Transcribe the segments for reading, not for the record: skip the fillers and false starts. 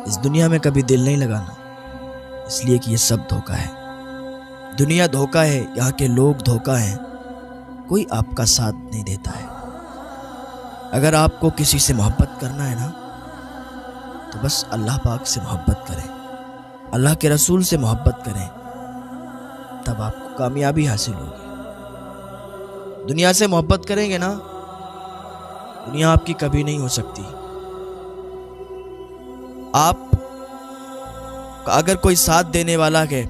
اس دنیا میں کبھی دل نہیں لگانا، اس لیے کہ یہ سب دھوکہ ہے۔ دنیا دھوکہ ہے، یہاں کے لوگ دھوکہ ہیں، کوئی آپ کا ساتھ نہیں دیتا ہے۔ اگر آپ کو کسی سے محبت کرنا ہے نا تو بس اللہ پاک سے محبت کریں، اللہ کے رسول سے محبت کریں، تب آپ کو کامیابی حاصل ہوگی۔ دنیا سے محبت کریں گے نا، دنیا آپ کی کبھی نہیں ہو سکتی۔ آپ کا اگر کوئی ساتھ دینے والا ہے،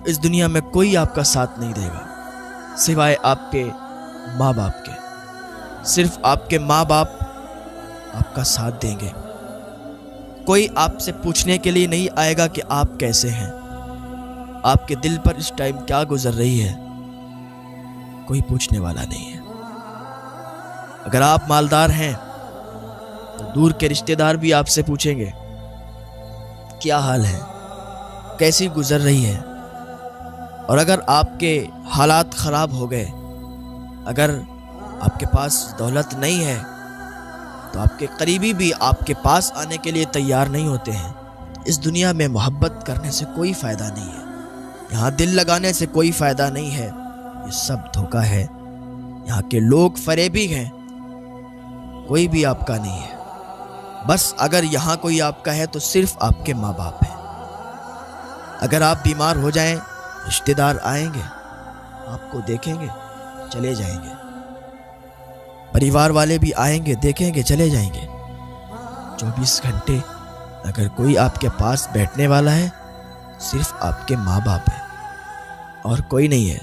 اس دنیا میں کوئی آپ کا ساتھ نہیں دے گا سوائے آپ کے ماں باپ کے۔ صرف آپ کے ماں باپ آپ کا ساتھ دیں گے۔ کوئی آپ سے پوچھنے کے لیے نہیں آئے گا کہ آپ کیسے ہیں، آپ کے دل پر اس ٹائم کیا گزر رہی ہے، کوئی پوچھنے والا نہیں ہے۔ اگر آپ مالدار ہیں تو دور کے رشتہ دار بھی آپ سے پوچھیں گے کیا حال ہے، کیسی گزر رہی ہے۔ اور اگر آپ کے حالات خراب ہو گئے، اگر آپ کے پاس دولت نہیں ہے، تو آپ کے قریبی بھی آپ کے پاس آنے کے لیے تیار نہیں ہوتے ہیں۔ اس دنیا میں محبت کرنے سے کوئی فائدہ نہیں ہے، یہاں دل لگانے سے کوئی فائدہ نہیں ہے، یہ سب دھوکہ ہے۔ یہاں کے لوگ فریبی ہیں، کوئی بھی آپ کا نہیں ہے۔ بس اگر یہاں کوئی آپ کا ہے تو صرف آپ کے ماں باپ ہیں۔ اگر آپ بیمار ہو جائیں، رشتہ دار آئیں گے، آپ کو دیکھیں گے، چلے جائیں گے۔ پریوار والے بھی آئیں گے، دیکھیں گے، چلے جائیں گے۔ 24 گھنٹے اگر کوئی آپ کے پاس بیٹھنے والا ہے، صرف آپ کے ماں باپ ہیں اور کوئی نہیں ہے۔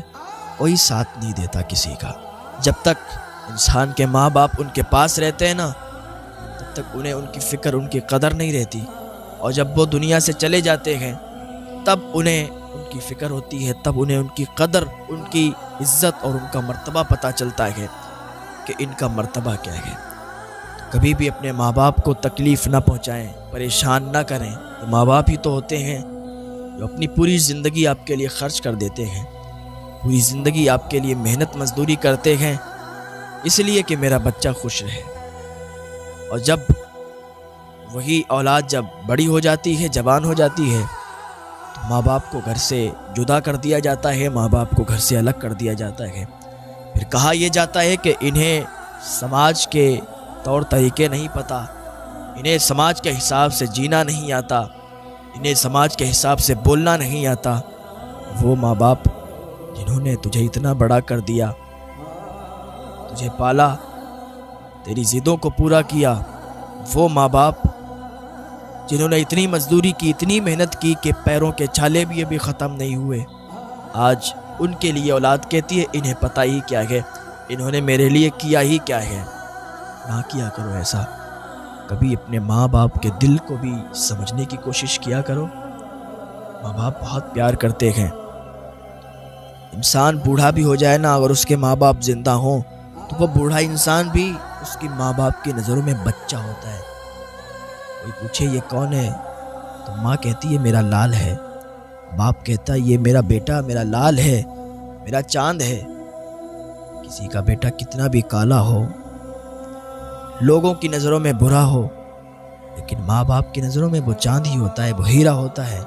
کوئی ساتھ نہیں دیتا کسی کا۔ جب تک انسان کے ماں باپ ان کے پاس رہتے ہیں نا، تب تک انہیں ان کی فکر، ان کی قدر نہیں رہتی، اور جب وہ دنیا سے چلے جاتے ہیں تب انہیں ان کی فکر ہوتی ہے، تب انہیں ان کی قدر، ان کی عزت اور ان کا مرتبہ پتہ چلتا ہے کہ ان کا مرتبہ کیا ہے۔ کبھی بھی اپنے ماں باپ کو تکلیف نہ پہنچائیں، پریشان نہ کریں۔ ماں باپ ہی تو ہوتے ہیں جو اپنی پوری زندگی آپ کے لیے خرچ کر دیتے ہیں، پوری زندگی آپ کے لیے محنت مزدوری کرتے ہیں، اس لیے کہ میرا بچہ خوش رہے۔ اور جب وہی اولاد جب بڑی ہو جاتی ہے، جوان ہو جاتی ہے، تو ماں باپ کو گھر سے جدا کر دیا جاتا ہے، ماں باپ کو گھر سے الگ کر دیا جاتا ہے۔ پھر کہا یہ جاتا ہے کہ انہیں سماج کے طور طریقے نہیں پتہ، انہیں سماج کے حساب سے جینا نہیں آتا، انہیں سماج کے حساب سے بولنا نہیں آتا۔ وہ ماں باپ جنہوں نے تجھے اتنا بڑا کر دیا، تجھے پالا، تیری ضدوں کو پورا کیا، وہ ماں باپ جنہوں نے اتنی مزدوری کی، اتنی محنت کی کہ پیروں کے چھالے بھی ابھی ختم نہیں ہوئے، آج ان کے لیے اولاد کہتی ہے انہیں پتہ ہی کیا ہے، انہوں نے میرے لیے کیا ہی کیا ہے۔ نہ کیا کرو ایسا، کبھی اپنے ماں باپ کے دل کو بھی سمجھنے کی کوشش کیا کرو۔ ماں باپ بہت پیار کرتے ہیں۔ انسان بوڑھا بھی ہو جائے نا، اگر اس کے ماں باپ زندہ ہوں تو وہ بوڑھا انسان بھی اس کی ماں باپ کی نظروں میں بچہ ہوتا ہے۔ کوئی پوچھے یہ کون ہے تو ماں کہتی ہے میرا لال ہے، باپ کہتا ہے یہ میرا بیٹا، میرا لال ہے، میرا چاند ہے۔ کسی کا بیٹا کتنا بھی کالا ہو، لوگوں کی نظروں میں برا ہو، لیکن ماں باپ کی نظروں میں وہ چاند ہی ہوتا ہے، وہ ہیرا ہوتا ہے۔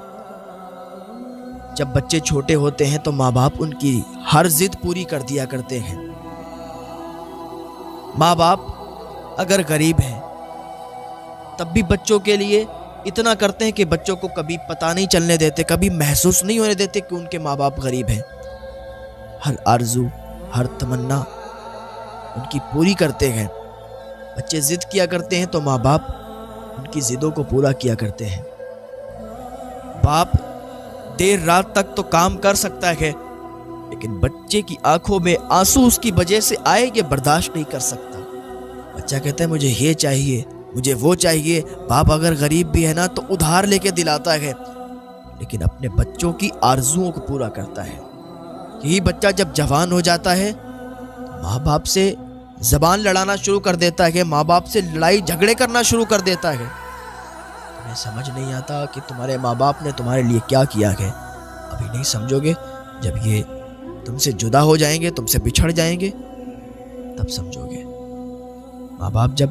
جب بچے چھوٹے ہوتے ہیں تو ماں باپ ان کی ہر ضد پوری کر دیا کرتے ہیں۔ ماں باپ اگر غریب ہیں تب بھی بچوں کے لیے اتنا کرتے ہیں کہ بچوں کو کبھی پتہ نہیں چلنے دیتے، کبھی محسوس نہیں ہونے دیتے کہ ان کے ماں باپ غریب ہیں۔ ہر آرزو، ہر تمنا ان کی پوری کرتے ہیں۔ بچے ضد کیا کرتے ہیں تو ماں باپ ان کی ضدوں کو پورا کیا کرتے ہیں۔ باپ دیر رات تک تو کام کر سکتا ہے، لیکن بچے کی آنکھوں میں آنسو اس کی وجہ سے آئے یہ برداشت نہیں کر سکتا۔ بچہ کہتا ہے مجھے یہ چاہیے، مجھے وہ چاہیے۔ باپ اگر غریب بھی ہے نا تو ادھار لے کے دلاتا ہے، لیکن اپنے بچوں کی آرزوؤں کو پورا کرتا ہے۔ یہی بچہ جب جوان ہو جاتا ہے تو ماں باپ سے زبان لڑانا شروع کر دیتا ہے، ماں باپ سے لڑائی جھگڑے کرنا شروع کر دیتا ہے۔ تمہیں سمجھ نہیں آتا کہ تمہارے ماں باپ نے تمہارے لیے کیا کیا ہے، ابھی نہیں سمجھو گے، جب یہ تم سے جدا ہو جائیں گے، تم سے بچھڑ جائیں گے، تب سمجھو گے۔ ماں باپ جب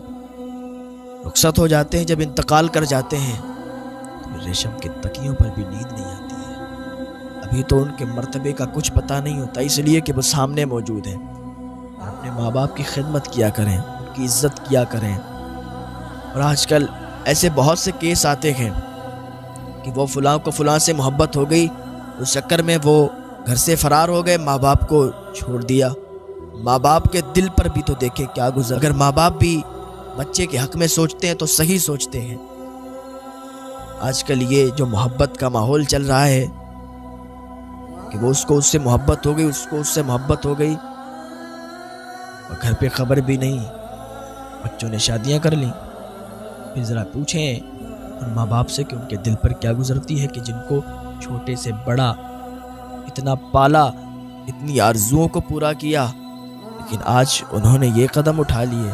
رخصت ہو جاتے ہیں، جب انتقال کر جاتے ہیں تو ریشم کے تکیوں پر بھی نیند نہیں آتی ہے۔ ابھی تو ان کے مرتبے کا کچھ پتہ نہیں ہوتا، اس لیے کہ وہ سامنے موجود ہیں۔ اپنے ماں باپ کی خدمت کیا کریں، ان کی عزت کیا کریں۔ اور آج کل ایسے بہت سے کیس آتے ہیں کہ وہ فلاں کو فلاں سے محبت ہو گئی، اس چکر میں وہ گھر سے فرار ہو گئے، ماں باپ کو چھوڑ دیا۔ ماں باپ کے دل پر بھی تو دیکھے کیا گزر۔ اگر ماں باپ بھی بچے کے حق میں سوچتے ہیں تو صحیح سوچتے ہیں۔ آج کل یہ جو محبت کا ماحول چل رہا ہے کہ وہ اس سے محبت ہو گئی، اس کو اس سے محبت ہو گئی، اور گھر پہ خبر بھی نہیں، بچوں نے شادیاں کر لیں۔ پھر ذرا پوچھیں ان ماں باپ سے کہ ان کے دل پر کیا گزرتی ہے کہ جن کو چھوٹے سے بڑا اتنا پالا، اتنی آرزوؤں کو پورا کیا، لیکن آج انہوں نے یہ قدم اٹھا لیے۔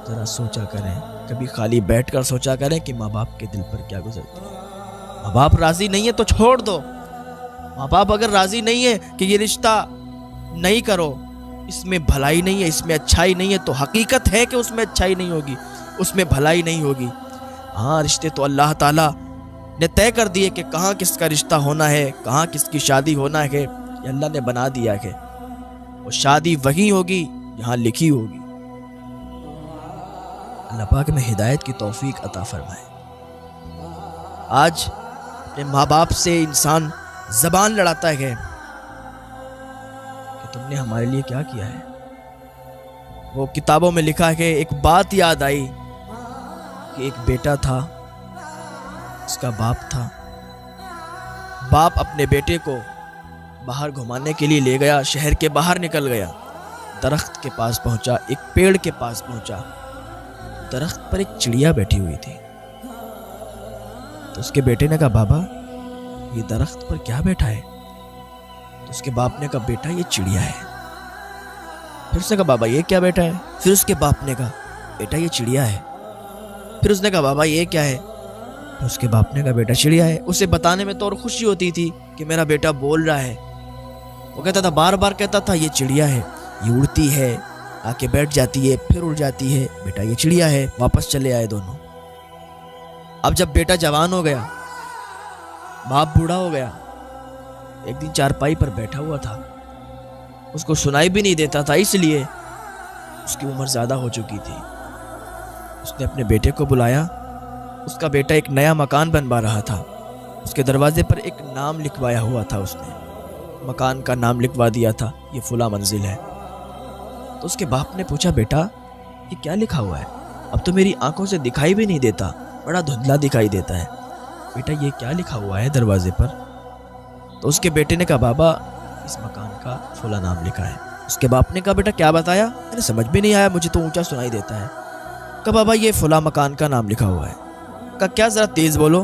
ذرا سوچا کریں، کبھی خالی بیٹھ کر سوچا کریں کہ ماں باپ کے دل پر کیا گزرتی ہے۔ ماں باپ راضی نہیں ہے تو چھوڑ دو۔ ماں باپ اگر راضی نہیں ہے کہ یہ رشتہ نہیں کرو، اس میں بھلائی نہیں ہے، اس میں اچھائی نہیں ہے، تو حقیقت ہے کہ اس میں اچھائی نہیں ہوگی، اس میں بھلائی نہیں ہوگی۔ ہاں، رشتے تو اللہ تعالیٰ نے طے کر دیے کہ کہاں کس کا رشتہ ہونا ہے، کہاں کس کی شادی ہونا ہے، یہ اللہ نے بنا دیا ہے۔ وہ شادی وہی ہوگی جہاں لکھی ہوگی۔ اللہ پاک میں ہدایت کی توفیق عطا فرمائے۔ آج اپنے ماں باپ سے انسان زبان لڑاتا ہے کہ تم نے ہمارے لیے کیا کیا ہے۔ وہ کتابوں میں لکھا ہے کہ ایک بات یاد آئی کہ ایک بیٹا تھا، اس کا باپ تھا۔ باپ اپنے بیٹے کو باہر گھمانے کے لیے لے گیا، شہر کے باہر نکل گیا، درخت کے پاس پہنچا، ایک پیڑ کے پاس پہنچا۔ درخت پر ایک چڑیا بیٹھی ہوئی تھی۔ تو اس کے بیٹے نے کہا، بابا یہ درخت پر کیا بیٹھا ہے؟ تو اس کے باپ نے کہا، بیٹا یہ چڑیا ہے۔ پھر اس نے کہا، بابا یہ کیا بیٹا ہے؟ پھر اس کے باپ نے کہا، بیٹا یہ چڑیا ہے۔ پھر اس نے کہا، بابا یہ کیا ہے؟ پھر اس کے باپ نے کہا، بیٹا چڑیا ہے۔ اسے بتانے میں تو اور خوشی ہوتی تھی کہ میرا بیٹا بول رہا ہے۔ وہ کہتا تھا، بار بار کہتا تھا، یہ چڑیا ہے، یہ اڑتی ہے، آ کے بیٹھ جاتی ہے، پھر اڑ جاتی ہے، بیٹا یہ چڑیا ہے۔ واپس چلے آئے دونوں۔ اب جب بیٹا جوان ہو گیا، باپ بوڑھا ہو گیا، ایک دن چارپائی پر بیٹھا ہوا تھا، اس کو سنائی بھی نہیں دیتا تھا، اس لیے اس کی عمر زیادہ ہو چکی تھی۔ اس نے اپنے بیٹے کو بلایا۔ اس کا بیٹا ایک نیا مکان بنوا رہا تھا، اس کے دروازے پر ایک نام لکھوایا ہوا تھا، اس نے مکان کا نام لکھوا دیا تھا، یہ فلاں منزل ہے۔ تو اس کے باپ نے پوچھا، بیٹا یہ کیا لکھا ہوا ہے؟ اب تو میری آنکھوں سے دکھائی بھی نہیں دیتا، بڑا دھندلا دکھائی دیتا ہے، بیٹا یہ کیا لکھا ہوا ہے دروازے پر؟ تو اس کے بیٹے نے کہا، بابا اس مکان کا فلاں نام لکھا ہے۔ اس کے باپ نے کہا، بیٹا کیا بتایا؟ مجھے سمجھ بھی نہیں آیا، مجھے تو اونچا سنائی دیتا ہے۔ کہا، بابا یہ فلاں مکان کا نام لکھا ہوا ہے۔ کہا، کیا ذرا تیز بولو،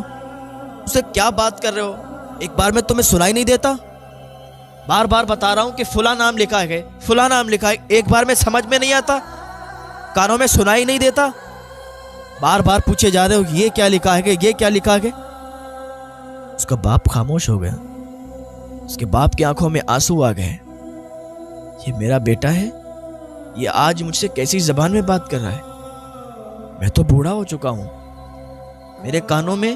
اسے کیا بات کر رہے ہو؟ ایک بار میں تمہیں سنائی نہیں دیتا؟ بار بار بتا رہا ہوں کہ فلاں نام لکھا ہے، فلاں نام لکھا ہے، ایک بار میں سمجھ میں نہیں آتا؟ کانوں میں سنائی نہیں دیتا؟ بار بار پوچھے جا رہے ہو یہ کیا لکھا ہے، یہ کیا لکھا ہے؟ اس کا باپ خاموش ہو گیا۔ اس کے باپ کی آنکھوں میں آنسو آ گئے۔ یہ میرا بیٹا ہے، یہ آج مجھ سے کیسی زبان میں بات کر رہا ہے؟ میں تو بوڑھا ہو چکا ہوں، میرے کانوں میں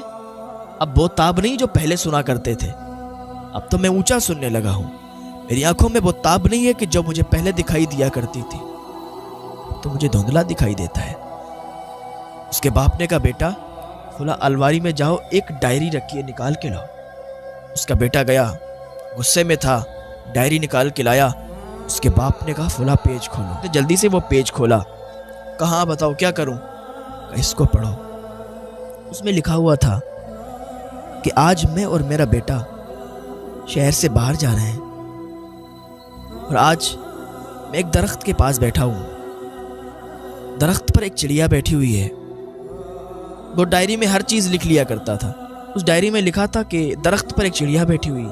اب وہ تاب نہیں جو پہلے سنا کرتے تھے، اب تو میں اونچا سننے لگا ہوں، میری آنکھوں میں وہ تاب نہیں ہے کہ جو مجھے پہلے دکھائی دیا کرتی تھی، تو مجھے دھندلا دکھائی دیتا ہے۔ اس کے باپ نے کہا، بیٹا فلاں الماری میں جاؤ، ایک ڈائری رکھی ہے، نکال کے لاؤ۔ اس کا بیٹا گیا، غصے میں تھا، ڈائری نکال کے لایا۔ اس کے باپ نے کہا، فلاں پیج کھولو۔ جلدی سے وہ پیج کھولا۔ کہاں بتاؤ کیا کروں؟ کہا، اس کو پڑھو۔ اس میں لکھا ہوا تھا کہ آج میں اور میرا بیٹا شہر سے باہر جا رہے ہیں، اور آج میں ایک درخت کے پاس بیٹھا ہوں، درخت پر ایک چڑیا بیٹھی ہوئی ہے۔ وہ ڈائری میں ہر چیز لکھ لیا کرتا تھا، اس ڈائری میں لکھا تھا کہ درخت پر ایک چڑیا بیٹھی ہوئی۔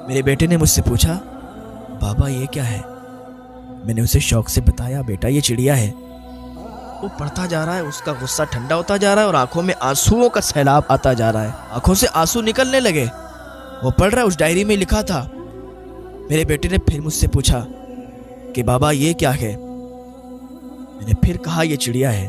میرے بیٹے نے مجھ سے پوچھا، بابا یہ کیا ہے؟ میں نے اسے شوق سے بتایا، بیٹا یہ چڑیا ہے۔ وہ پڑھتا جا رہا ہے، اس کا غصہ ٹھنڈا ہوتا جا رہا ہے اور آنکھوں میں آنسوؤں کا سیلاب آتا جا رہا ہے، آنکھوں سے آنسو نکلنے لگے۔ وہ پڑھ رہا ہے، اس ڈائری میں لکھا تھا۔ میرے بیٹے نے پھر مجھ سے پوچھا کہ بابا یہ کیا ہے؟ میں نے پھر کہا، یہ چڑیا ہے۔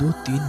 2-3